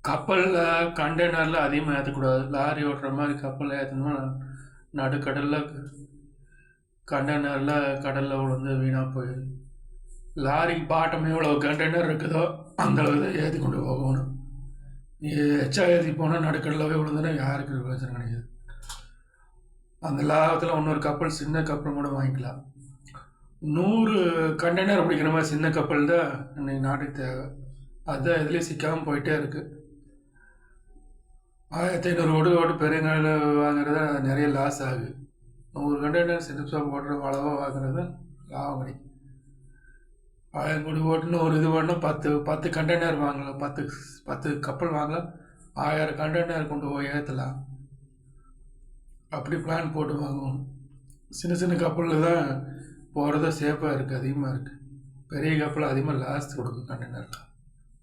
கப்பலில் கண்டெய்னரில் அதிகமாக ஏற்றக்கூடாது. லாரி ஓட்டுற மாதிரி கப்பலில் ஏற்றணும்னா நடுக்கடலில் கண்டெய்னரில் கடலில் விழுந்து வீணாக போயிடுது. லாரிக்கு பாட்டம் எவ்வளோ கண்டெய்னர் இருக்குதோ அந்த அளவுக்கு தான் ஏற்றி கொண்டு போகணும். எச்சா ஏற்றி போனால் நடுக்கடலில் விழுந்துன்னா யாருக்கு பிரச்சனை கிடையாது. அந்த லாபத்தில் இன்னொரு கப்பல் சின்ன கப்பல் கூட வாங்கிக்கலாம். 100 கண்டெய்னர் பிடிக்கிற மாதிரி சின்ன கப்பல் தான் இன்னைக்கு நாட்டுக்கு தேவை. அதுதான் எதுலேயும் சிக்காமல் போயிட்டே இருக்குது. 1500 ஓட்டு பெருங்கால வாங்குறத நிறைய லாஸ் ஆகுது. 100 கண்டெய்னர் சின்ன போடுற அளவாக வாங்குறது லாபம் கிடைக்கும். 1000 கோடி ஓட்டுன்னு ஒரு இது பண்ணால் 10 கண்டெய்னர் வாங்கலாம். 10 கப்பல் வாங்கலாம். 1000 கண்டெய்னர் கொண்டு போய் ஏற்றலாம். அப்படி பிளான் போட்டு வாங்குவோம். சின்ன சின்ன கப்பலில் தான் போகிறது சேஃபாக இருக்குது, அதிகமாக இருக்குது. பெரிய கப்பல் அதிகமாக லாஸ் கொடுக்கும் கண்டெய்னரில்.